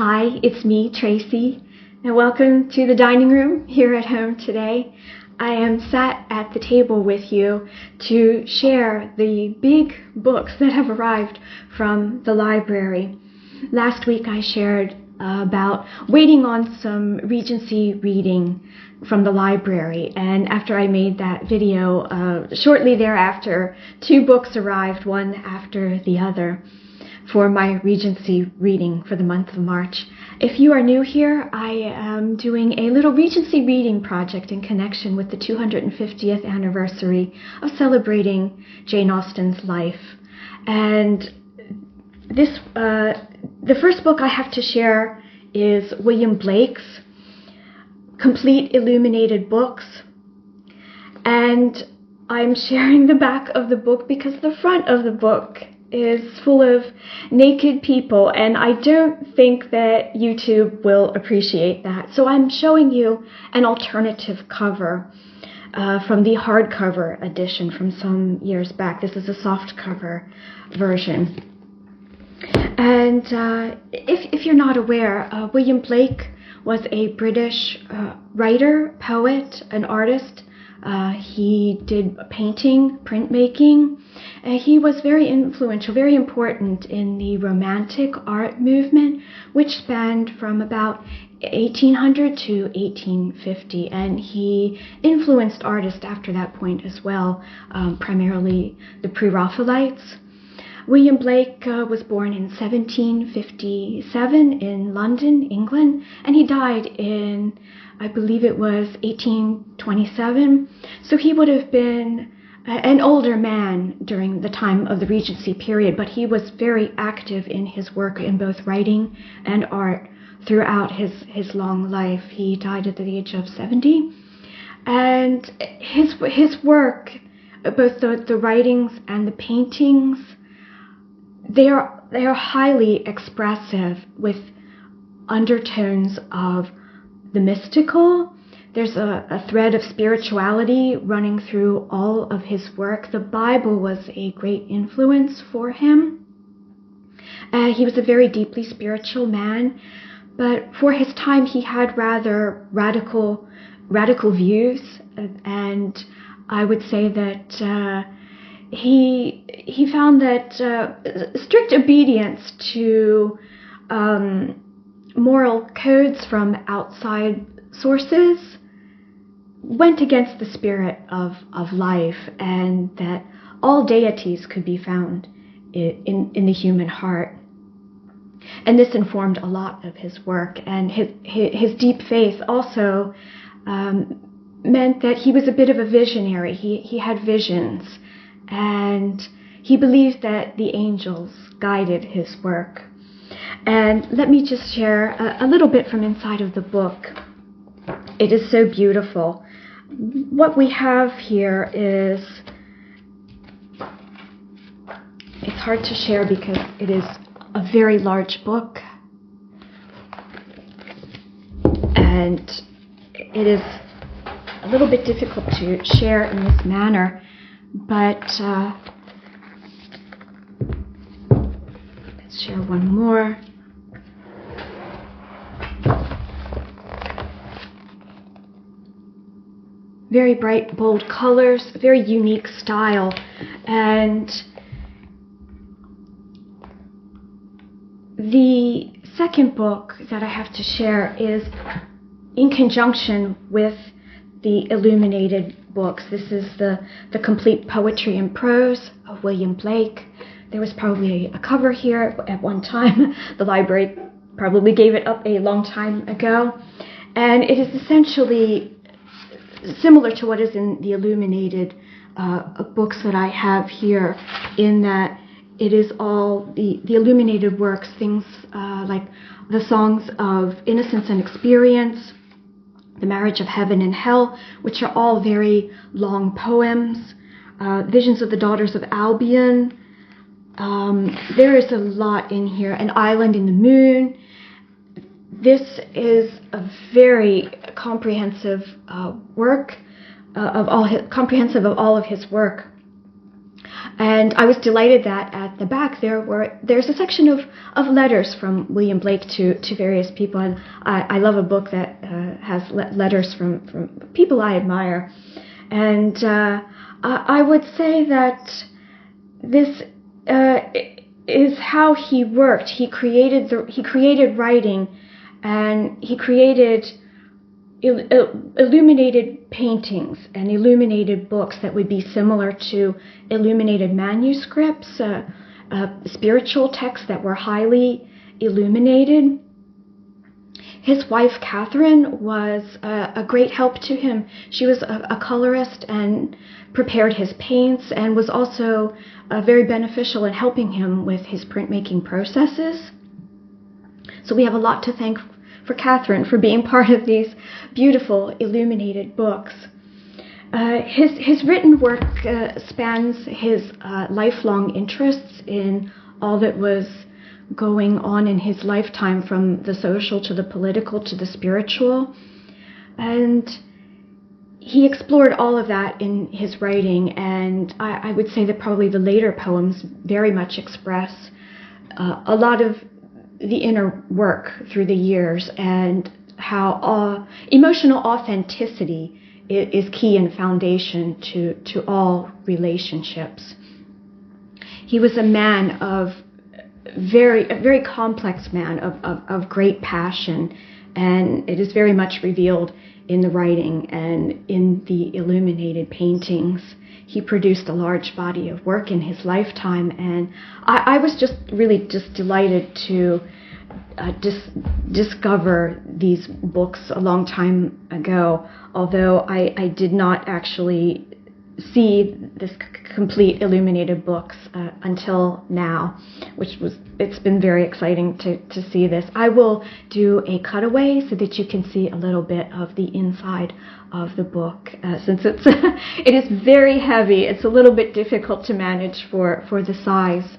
Hi, it's me, Tracy, and welcome to the dining room here at home today. I am sat at the table with you to share the big books that have arrived from the library. Last week I shared about waiting on some Regency reading from the library, and after I made that video, shortly thereafter, 2 books arrived, one after the other, for my Regency reading for the month of March. If you are new here, I am doing a little Regency reading project in connection with the 250th anniversary of celebrating Jane Austen's life. And the first book I have to share is William Blake's Complete Illuminated Books. And I'm sharing the back of the book because the front of the book is full of naked people, and I don't think that YouTube will appreciate that. So I'm showing you an alternative cover from the hardcover edition from some years back. This is a softcover version. And if you're not aware, William Blake was a British writer, poet, an artist. He did painting, printmaking. He was very influential, very important in the Romantic art movement, which spanned from about 1800 to 1850, and he influenced artists after that point as well, primarily the Pre-Raphaelites. William Blake was born in 1757 in London, England, and he died in, I believe it was 1827. So he would have been an older man during the time of the Regency period, but he was very active in his work in both writing and art throughout his long life. He died at the age of 70. And his work, both the writings and the paintings, they are highly expressive with undertones of the mystical. There's a thread of spirituality running through all of his work. The Bible was a great influence for him. He was a very deeply spiritual man, but for his time he had rather radical views, and I would say that he found that strict obedience to moral codes from outside sources went against the spirit of life, and that all deities could be found in the human heart. And this informed a lot of his work, and his deep faith also meant that he was a bit of a visionary. He had visions, and he believed that the angels guided his work. And let me just share a little bit from inside of the book. It is so beautiful. What we have here is, it's hard to share because it is a very large book, and it is a little bit difficult to share in this manner, but let's share one more. Very bright, bold colors, very unique style. And the second book that I have to share is in conjunction with the illuminated books. This is the Complete Poetry and Prose of William Blake. There was probably a cover here at one time. The library probably gave it up a long time ago. And it is essentially similar to what is in the illuminated books that I have here, in that it is all the illuminated works, things like the songs of innocence and experience, the marriage of heaven and hell, which are all very long poems, visions of the daughters of Albion. There is a lot in here, an island in the moon. This is a very comprehensive comprehensive of all of his work. And I was delighted that at the back there's a section of letters from William Blake to various people. And I love a book that has letters from people I admire. And I would say that this is how he worked. He created writing, and he created illuminated paintings and illuminated books that would be similar to illuminated manuscripts, spiritual texts that were highly illuminated. His wife, Catherine, was a great help to him. She was a colorist and prepared his paints, and was also very beneficial in helping him with his printmaking processes. So we have a lot to thank for Catherine for being part of these beautiful illuminated books. His written work spans his lifelong interests in all that was going on in his lifetime, from the social to the political to the spiritual. And he explored all of that in his writing, and I would say that probably the later poems very much express a lot of the inner work through the years, and how emotional authenticity is key and foundation to all relationships. He was a man of a very complex man of great passion, and it is very much revealed in the writing and in the illuminated paintings. He produced a large body of work in his lifetime, and I was really delighted to discover these books a long time ago, although I did not actually see this complete illuminated books until now, it's been very exciting to see this. I will do a cutaway so that you can see a little bit of the inside of the book, since it is very heavy. It's a little bit difficult to manage for the size.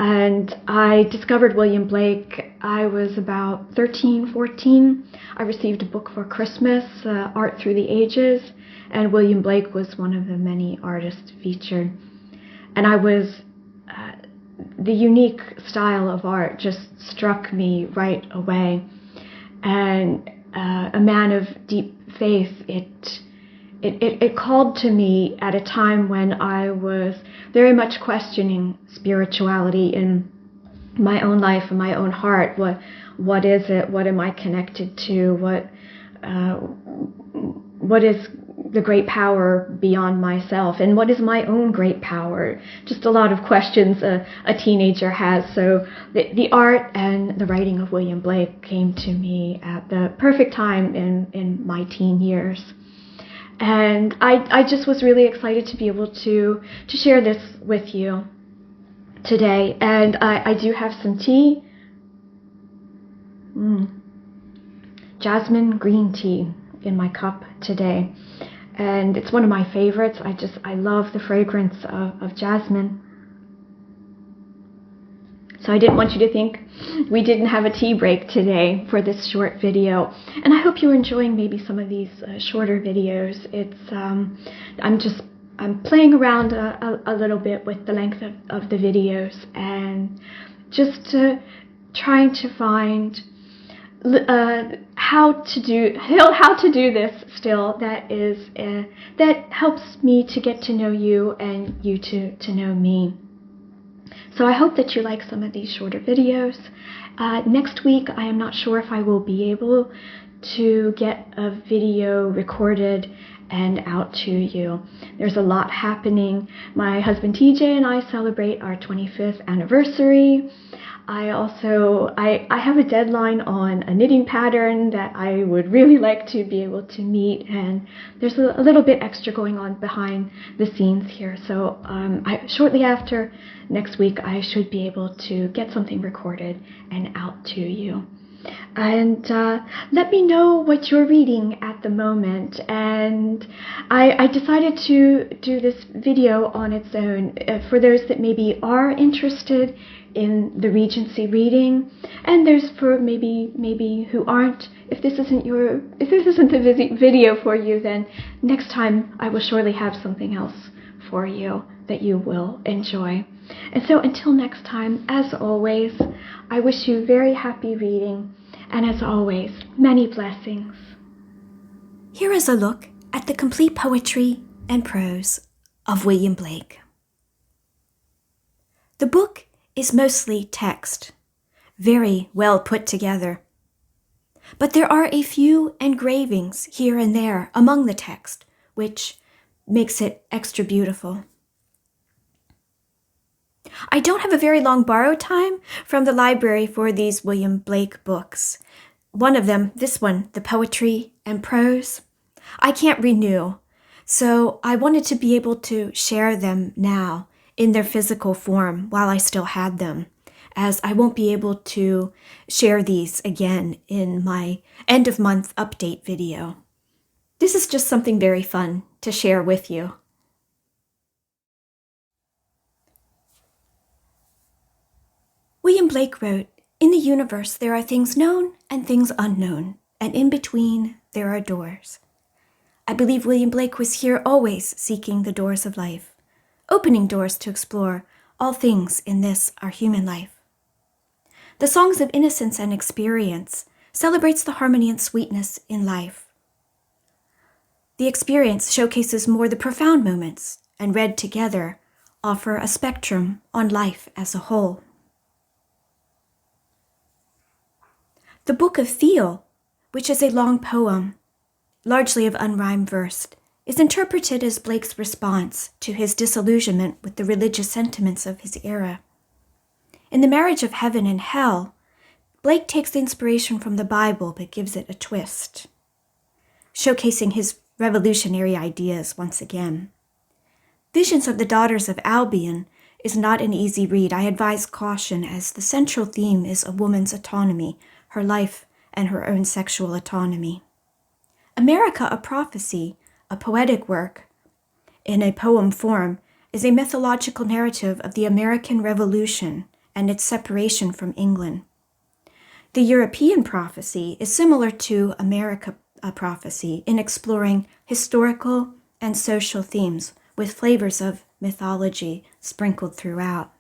And I discovered William Blake, I was about 13, 14. I received a book for Christmas, Art Through the Ages, and William Blake was one of the many artists featured. And the unique style of art just struck me right away. And a man of deep faith, it called to me at a time when I was very much questioning spirituality in my own life, in my own heart. What is it? What am I connected to? What is the great power beyond myself? And what is my own great power? Just a lot of questions a teenager has. So the art and the writing of William Blake came to me at the perfect time in my teen years. And I just was really excited to be able to share this with you today. And I do have some tea. Jasmine green tea in my cup today. And it's one of my favorites. I love the fragrance of jasmine. So I didn't want you to think we didn't have a tea break today for this short video. And I hope you're enjoying maybe some of these shorter videos. I'm playing around a little bit with the length of the videos, and just trying to find how to do this still that helps me to get to know you and you to know me. So I hope that you like some of these shorter videos. Next week, I am not sure if I will be able to get a video recorded and out to you. There's a lot happening. My husband TJ and I celebrate our 25th anniversary. I have a deadline on a knitting pattern that I would really like to be able to meet, and there's a little bit extra going on behind the scenes here. So shortly after next week, I should be able to get something recorded and out to you. And let me know what you're reading at the moment. And I decided to do this video on its own for those that maybe are interested in the Regency reading, and there's for maybe who aren't. If this isn't the video for you, then next time I will surely have something else for you. that you will enjoy. And so until next time, as always, I wish you very happy reading, and as always, many blessings. Here is a look at the complete poetry and prose of William Blake. The book is mostly text, very well put together. But there are a few engravings here and there among the text, which makes it extra beautiful. I don't have a very long borrow time from the library for these William Blake books. One of them, this one, the poetry and prose, I can't renew, so I wanted to be able to share them now in their physical form while I still had them, as I won't be able to share these again in my end-of-month update video. This is just something very fun to share with you. William Blake wrote, "In the universe there are things known and things unknown, and in between there are doors." I believe William Blake was here always seeking the doors of life, opening doors to explore all things in this, our human life. The Songs of Innocence and Experience celebrates the harmony and sweetness in life. The experience showcases more the profound moments, and read together offer a spectrum on life as a whole. The Book of Feel, which is a long poem, largely of unrhymed verse, is interpreted as Blake's response to his disillusionment with the religious sentiments of his era. In The Marriage of Heaven and Hell, Blake takes the inspiration from the Bible but gives it a twist, showcasing his revolutionary ideas once again. Visions of the Daughters of Albion is not an easy read. I advise caution, as the central theme is a woman's autonomy, her life, and her own sexual autonomy. America, a Prophecy, a poetic work in a poem form, is a mythological narrative of the American Revolution and its separation from England. The European Prophecy is similar to America, a Prophecy, in exploring historical and social themes with flavors of mythology sprinkled throughout.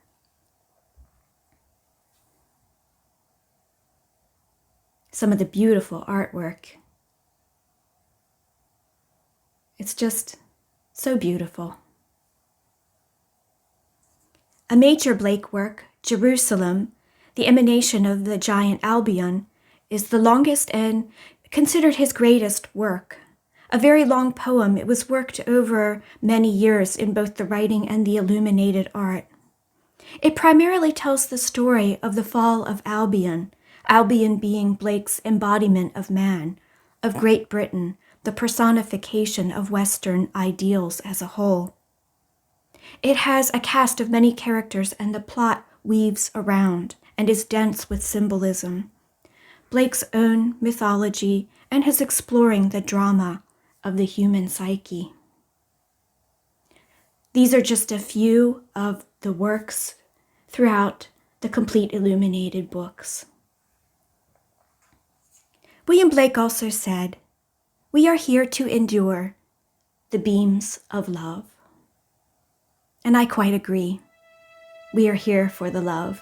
Some of the beautiful artwork. It's just so beautiful. A major Blake work, Jerusalem, the emanation of the giant Albion, is the longest and considered his greatest work. A very long poem, it was worked over many years in both the writing and the illuminated art. It primarily tells the story of the fall of Albion, Albion being Blake's embodiment of man, of Great Britain, the personification of Western ideals as a whole. It has a cast of many characters, and the plot weaves around and is dense with symbolism, Blake's own mythology, and his exploring the drama of the human psyche. These are just a few of the works throughout the complete illuminated books. William Blake also said, "We are here to endure the beams of love." And I quite agree. We are here for the love.